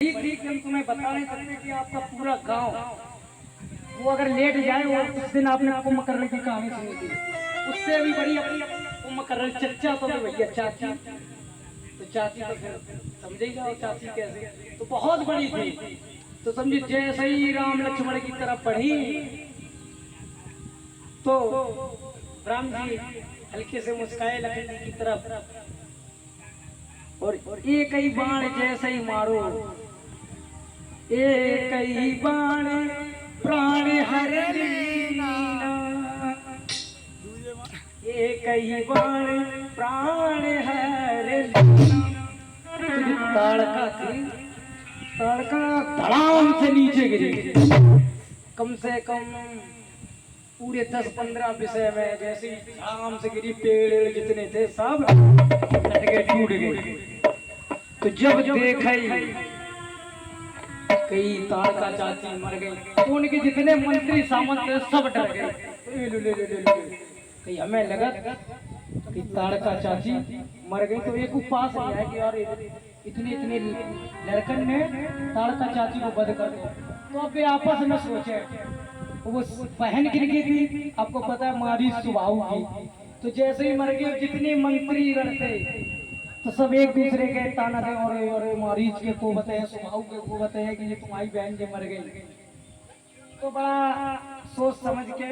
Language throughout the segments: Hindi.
हम तुम्हें बता नहीं सकते कि आपका पूरा गांव वो अगर लेट जाए। वो उस दिन आपने कुंभकर्ण की कहानी सुनी थी, उससे भी बड़ी अपनी कुंभकर्ण चच्चा तो भैया चाची, तो चाची तो फिर समझेगा चाची कैसे, तो बहुत बड़ी थी। तो समझे जैसे ही राम लक्ष्मण की तरफ बढ़ी तो राम जी हल्के से मुस्काए लक्ष्मण की तरफ, और एक ही बाण जैसे ही मारो, एक ही बाण प्राण हर लीना, एक ही बाण प्राण हर लीना। ताड़का थी, ताड़का धड़ाम से नीचे गिरी, कम से कम पूरे 10-15 विषय में जैसे धड़ाम से गिरी, पेड़ जितने थे सब लटके टूट गए। तो जब देखा कई ताड़का चाची मर गई, तो उनके जितने मंत्री सामंत थे सब डर गए। कहीं हमें लगा कि ताड़का चाची मर गई, तो एक उपास नहीं आया कि यार इतने इतने लड़कन ने ताड़का चाची को वध कर दिया। तो अब आपस में सोचे, वो बहन गिर थी, आपको पता है मारी स्वभाव की, तो जैसे ही मर गए जितने मंत्री थे तो सब एक दूसरे के ताना दे, और मारीच के को बताया, स्वभाव के को बताया कि ये तुम्हारी बहन के मर गई। तो बड़ा सोच समझ के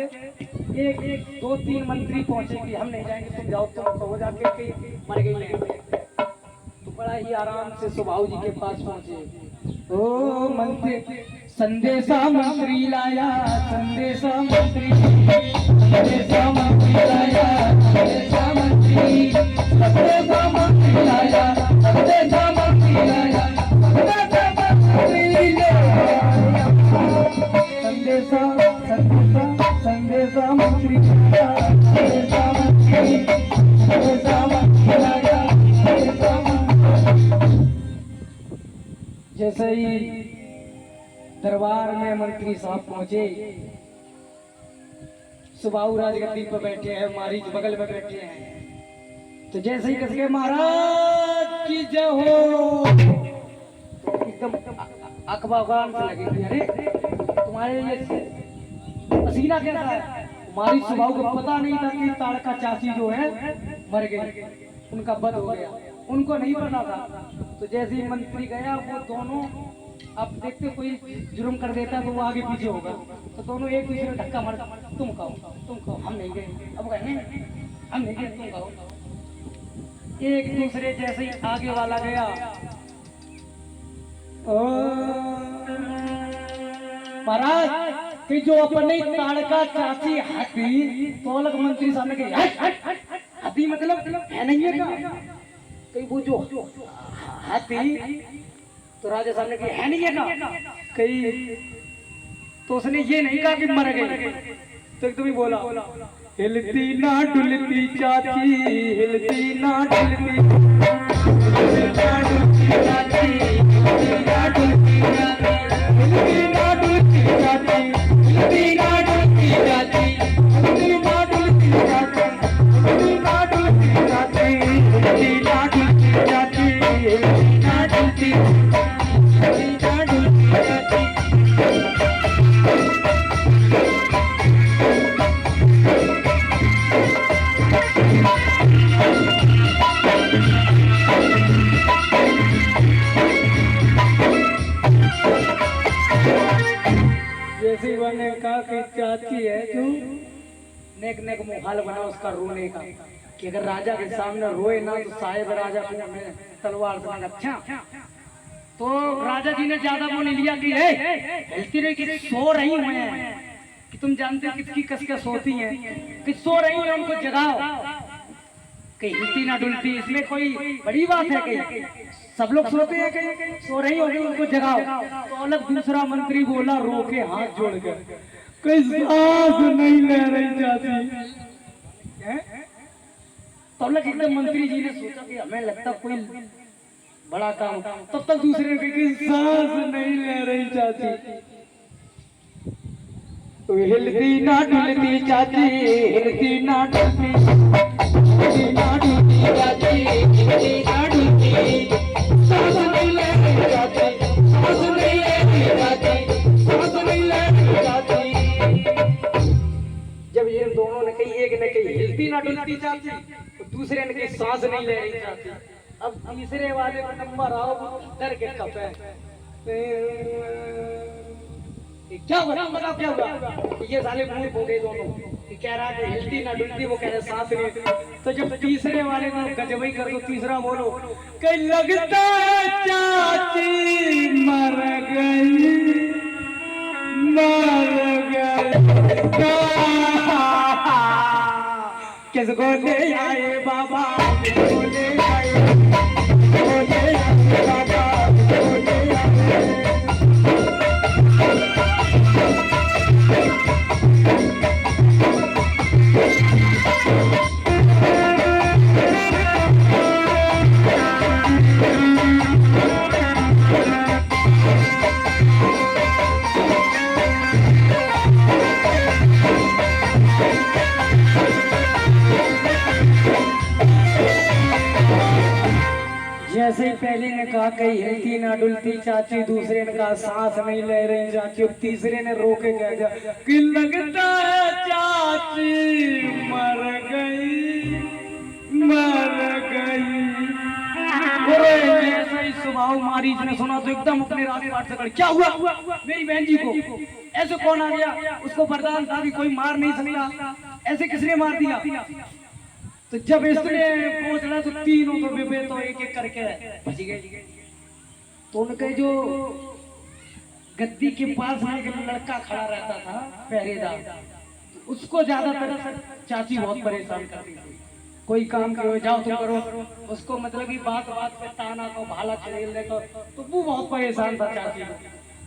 एक 2-3 मंत्री पहुंचे कि हम नहीं जाएंगे, तुम जाओ, तुम तो हो जाके कि मर गई नहीं। तो बड़ा ही आराम से स्वभाव जी के पास पहुंचे। ओ मंत्री संदेशा मंत्री लाया, संदेशा मंत्री, संदेशा मंत्री लाया, संदेशा मंत्री, संदेशा मंत्री लाया, संदेशा मंत्री लाया, संदेशा मंत्री लाया, संदेशा संदेशा संदेशा मंत्री लाया, संदेशा मंत्री, संदेशा मंत्री लाया, संदेशा मंत्री। जैसे ही दरबार में मंत्री साहब पहुंचे, सुबाहु राजगद्दी पर बैठे हैं, मारीच बगल में बैठे हैं। तो जैसे ही कसके महाराज की जय हो, तो एकदम अखबागान से लगेगी, अरे तुम्हारे ये पसीना कैसा है। मारीच सुबाहु को पता नहीं था कि ताड़का चाची जो है मर गई, उनका वध हो गया, उनको नहीं पता था। तो जैसे ही मंत्री गया, वो दोनों, आप देखते कोई जुर्म कर देता तो वो आगे पीछे होगा, तो दोनों एक दूसरे में धक्का मार, तुम कहो, हम नहीं गए, अब कहेंगे हम नहीं गए, तुम कहो। एक दूसरे जैसे ही आगे वाला गया, महाराज कि जो अपने ताड़का चाची हाथी, तो अलग मंत्री सामने गए, हाथी मतलब है नहीं है का, कहीं वो जो हाथी, तो राजा सामने की है नहीं है ना कहीं, तो उसने ये नहीं कहा कि मर गई, तो एकदम ही बोला, हिलती ना डुलती चाची, हिलती ना डुलती, हिलती ना डुलती चाची, हिलती ना डुलती चाची, हिलती ना डुलती चाची, हिलती ना डुलती चाची, हिलती ना डुलती चाची, हिलती ना डुलती चाची, हिलती ना डुलती चाची, हिलती ना डुलती, हिलती ना डुलती चाची। जैसे ही मैंने कहा कि चाची है तू, नेक नेक मुहाल बना उसका रोने का, कि अगर राजा के सामने रोए ना तो साहेब राजा को तलवार से अच्छा। तो राजा जी ने ज्यादा वो नहीं लिया कि हिलती रही कि सो रही हूँ मैं, कि तुम जानते हो किसकी कसके सोती हैं, कि सो रही है उनको जगाओ, कि हिलती ना डुलती, इसमें कोई बड़ी बात है, कहीं सब लोग सोते हैं, कहीं सो रही होगी उनको जगाओ। तो अलग दूसरा मंत्री बोला रो के हाथ जोड़ कर, कोई सांस नहीं ले रही चाची। तो अलग एकदम मंत्री जी ने सोचा कि हमें लगता कोई बड़ा काम, तब तक दूसरे ने कहा सांस नहीं ले रही चाची। तो हिलती ना डुलती चाची, हिलती ना डुलती, हिलती ना डुलती चाची, हिलती ना डुलती, सांस नहीं ले रही चाची, तो दूसरे ने सांस नहीं ले रही चाची। अब तीसरे वाले का नंबर आओ, डर के कप है। क्या हुआ बताओ क्या हुआ? ये साले मुंह हो गए दोनों। ये कह रहा है हिलती ना डुलती, वो कह रहे सांस नहीं। तो जब तीसरे वाले ने गजबई कर दो, तीसरा बोलो कहीं लगता है चाची मर गई, मर गई। किसको ले आए बाबा, किसको ले आए, किसको ले आए बाबा, किसको ले आए। जैसे ही पहले ने कहा कहीं हिलती ना डुलती चाची, दूसरे ने कहा सांस नहीं ले रहे चाची, और तीसरे ने रोके कह कि लगता है चाची मर गई, मर गई। जैसे ही सुभाव मारीच ने सुना तो एकदम अपने राजपाट से क्या हुआ मेरी बहन जी को? ऐसे कौन आ गया? उसको बर्दाश्त था कि कोई मार नहीं सकता, ऐसे किसने मार दिया? तो जब इसने पहुंचना तो तीनों तो बेबे तो एक एक करके बच गए। तो उनके जो गद्दी के पास में एक लड़का खड़ा रहता था पहरेदार, उसको ज्यादातर चाची बहुत परेशान करती थी। कोई काम करो जाओ तुम करो, उसको मतलब कि बात बात पे ताना को भाला छेल दे तो वो बहुत परेशान था चाची।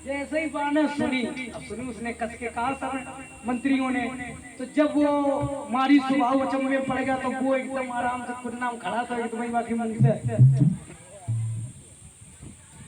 जैसे ही बाने सुनी, अब सुनी उसने कस के कहा सब मंत्रियों ने। तो जब वो मारी सुभाव अचंभे में पड़ गया तो वो एकदम आराम से खुद नाम खड़ा था एकदम बाकी मन से